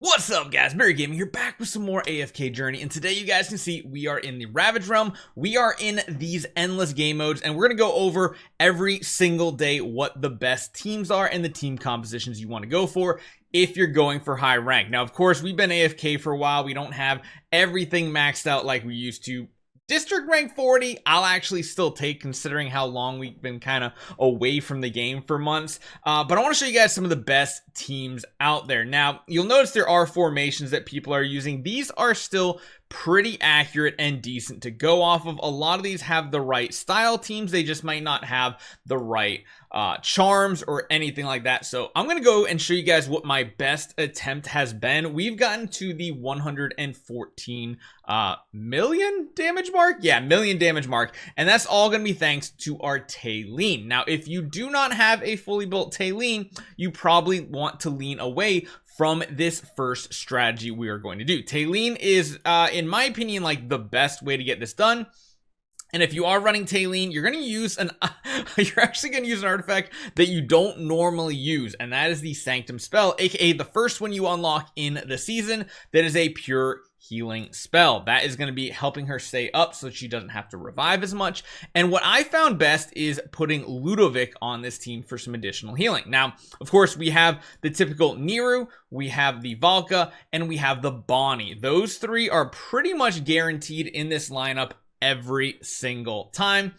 What's up guys, Barry Gaming here, back with some more AFK Journey, and today you guys can see we are in the Ravaged realm. We are in these endless game modes, and we're going to go over every single day what the best teams are and the team compositions you want to go for if you're going for high rank. Now, of course, we've been AFK for a while. We don't have everything maxed out like we used to. District rank 40, I'll actually still take, considering how long we've been kind of away from the game for months. But I want to show you guys some of the best teams out there. Now, you'll notice there are formations that people are using. These are still pretty accurate and decent to go off of. A lot of these have the right style teams. They just might not have the right charms or anything like that. So I'm going to go and show you guys what my best attempt has been. We've gotten to the 114 million damage mark. Yeah, million damage mark. And that's all going to be thanks to our Taylene. Now, if you do not have a fully built Taylene, you probably want to lean away from this first strategy we are going to do. Taylene is, in my opinion, like the best way to get this done. And if you are running Taylene, you're going to use you're actually going to use an artifact that you don't normally use, and that is the Sanctum spell, aka the first one you unlock in the season. That is a pure healing spell that is going to be helping her stay up so she doesn't have to revive as much. And what I found best is putting Ludovic on this team for some additional healing. Now, of course, we have the typical Niru, we have the Valka, and we have the Bonnie. Those three are pretty much guaranteed in this lineup every single time.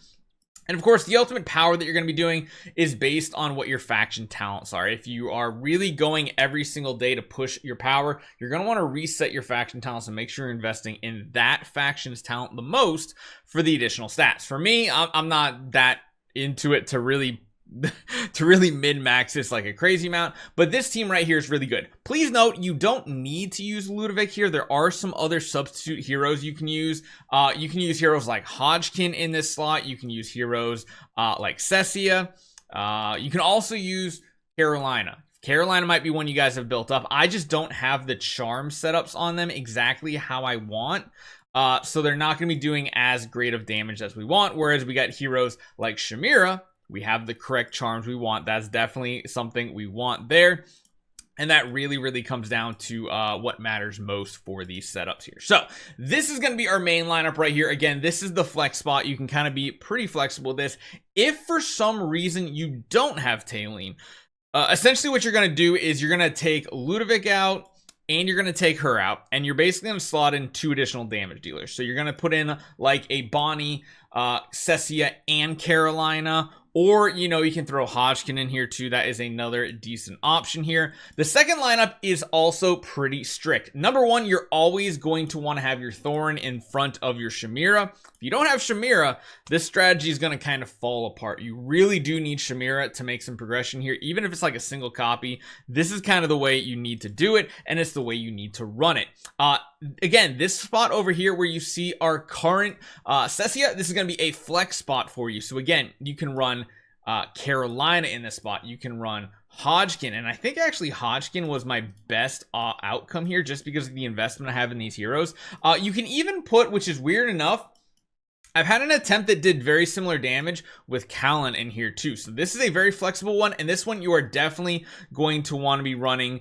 And of course, the ultimate power that you're going to be doing is based on what your faction talents are. If you are really going every single day to push your power, you're going to want to reset your faction talents and make sure you're investing in that faction's talent the most for the additional stats. For me, I'm not that into it to really min-max this like a crazy amount, but this team right here is really good. Please note, you don't need to use Ludovic here. There are some other substitute heroes you can use. You can use heroes like Hodgkin in this slot. You can use heroes like Cessia. You can also use Carolina. Carolina might be one you guys have built up. I just don't have the charm setups on them exactly how I want. So they're not going to be doing as great of damage as we want, whereas we got heroes like Shamira. We have the correct charms we want. That's definitely something we want there. And that really comes down to what matters most for these setups here. So this is going to be our main lineup right here. Again, this is the flex spot. You can kind of be pretty flexible with this. If for some reason you don't have Taylene, essentially what you're going to do is you're going to take Ludovic out, and you're going to take her out, and you're basically going to slot in 2 additional damage dealers. So you're going to put in like a Bonnie, Cessia, and Carolina. Or, you know, you can throw Hodgkin in here too. That is another decent option here. The second lineup is also pretty strict. Number one, you're always going to want to have your Thorn in front of your Shamira. If you don't have Shamira, this strategy is going to kind of fall apart. You really do need Shamira to make some progression here. Even if it's like a single copy, this is kind of the way you need to do it, and it's the way you need to run it. Again, this spot over here where you see our current Cessia, this is going to be a flex spot for you. So again, you can run Carolina in this spot. You can run Hodgkin, and I think actually Hodgkin was my best outcome here just because of the investment I have in these heroes. You can even put, which is weird enough, I've had an attempt that did very similar damage with Callan in here too. So this is a very flexible one, and this one you are definitely going to want to be running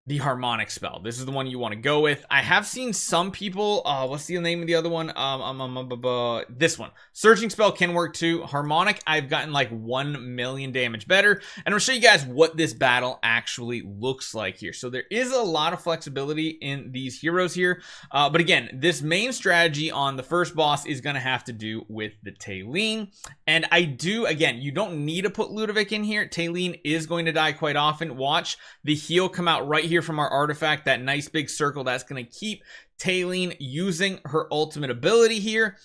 the harmonic spell. This is the one you want to go with. I have seen some people, what's the name of the other one? This one. Searching spell can work too. Harmonic, I've gotten like 1 million damage better. And I'll show you guys what this battle actually looks like here. So there is a lot of flexibility in these heroes here. But again, this main strategy on the first boss is going to have to do with the Taylene. And I do, again, you don't need to put Ludovic in here. Taylene is going to die quite often. Watch the heal come out right here from our artifact, that nice big circle. That's going to keep Taylene using her ultimate ability here.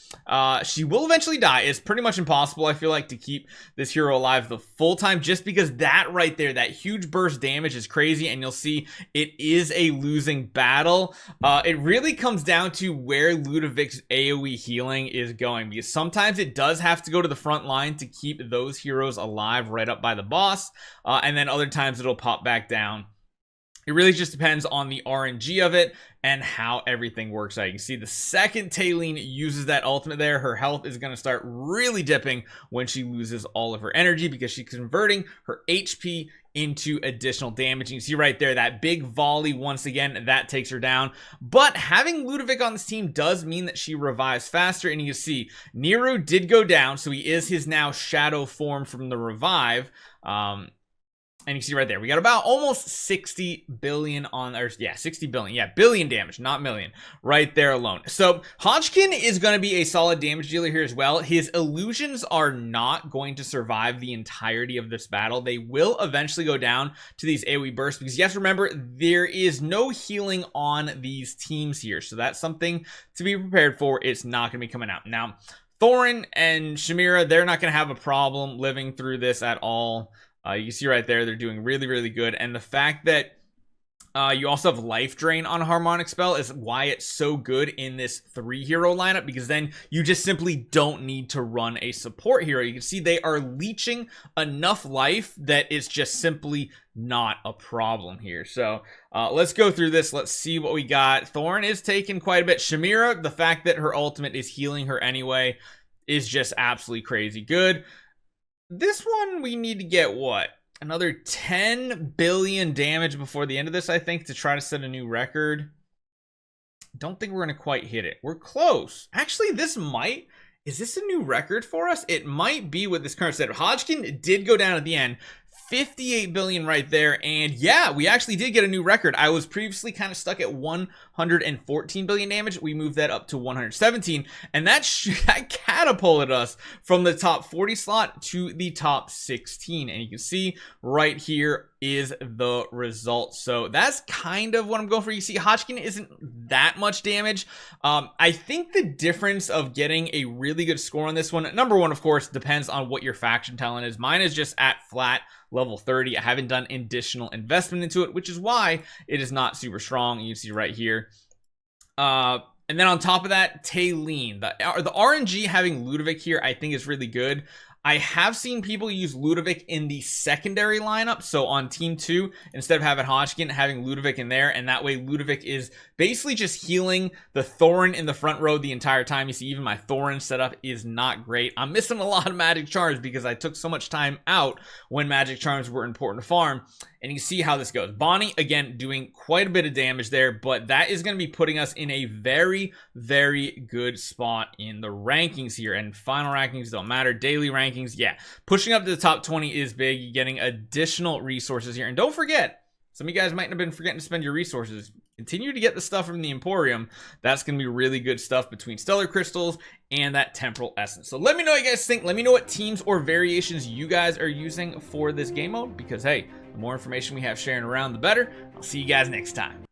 She will eventually die. It's pretty much impossible, I feel like, to keep this hero alive the full time, just because that right there, that huge burst damage is crazy, and you'll see it is a losing battle. It really comes down to where Ludovic's AoE healing is going, because sometimes it does have to go to the front line to keep those heroes alive right up by the boss, and then other times it'll pop back down. It really just depends on the RNG of it and how everything works out. You can see the second Taylene uses that ultimate there, her health is going to start really dipping when she loses all of her energy, because she's converting her HP into additional damage. You can see right there that big volley once again, that takes her down. But having Ludovic on this team does mean that she revives faster, and you can see Nero did go down, so he is his now shadow form from the revive. And you can see right there, we got about almost 60 billion on, or yeah, 60 billion. Yeah, billion damage, not million, right there alone. So Hodgkin is going to be a solid damage dealer here as well. His illusions are not going to survive the entirety of this battle. They will eventually go down to these AoE bursts, because you have to remember, there is no healing on these teams here. So that's something to be prepared for. It's not going to be coming out. Now, Thorin and Shamira, they're not going to have a problem living through this at all. You can see right there, they're doing really, really good. And the fact that you also have life drain on Harmonic Spell is why it's so good in this 3-hero lineup, because then you just simply don't need to run a support hero. You can see they are leeching enough life that it's just simply not a problem here. So let's go through this. Let's see what we got. Thorn is taking quite a bit. Shamira, the fact that her ultimate is healing her anyway is just absolutely crazy good. This one, we need to get what? Another 10 billion damage before the end of this, I think, to try to set a new record. Don't think we're going to quite hit it. We're close. Actually, this might... Is this a new record for us? It might be with this current set. Hodgkin did go down at the end. 58 billion right there, and yeah, we actually did get a new record. I was previously kind of stuck at 114 billion damage. We moved that up to 117, and that catapulted us from the top 40 slot to the top 16, and you can see right here is the result. So that's kind of what I'm going for. You see, Hodgkin isn't that much damage. I think the difference of getting a really good score on this one, number one, of course, depends on what your faction talent is. Mine is just at flat level 30. I haven't done additional investment into it, which is why it is not super strong. You see right here. And then on top of that, Taylene. The RNG having Ludovic here, I think, is really good. I have seen people use Ludovic in the secondary lineup. So on team 2, instead of having Hodgkin, having Ludovic in there. And that way Ludovic is basically just healing the Thorin in the front row the entire time. You see, even my Thorin setup is not great. I'm missing a lot of magic charms because I took so much time out when magic charms were important to farm. And you see how this goes. Bonnie, again, doing quite a bit of damage there, but that is going to be putting us in a very, very good spot in the rankings here. And final rankings don't matter. Daily rankings, yeah. Pushing up to the top 20 is big. You're getting additional resources here. And don't forget, some of you guys might have been forgetting to spend your resources. Continue to get the stuff from the Emporium. That's going to be really good stuff between Stellar Crystals and that Temporal Essence. So let me know what you guys think. Let me know what teams or variations you guys are using for this game mode, because hey, the more information we have sharing around, the better. I'll see you guys next time.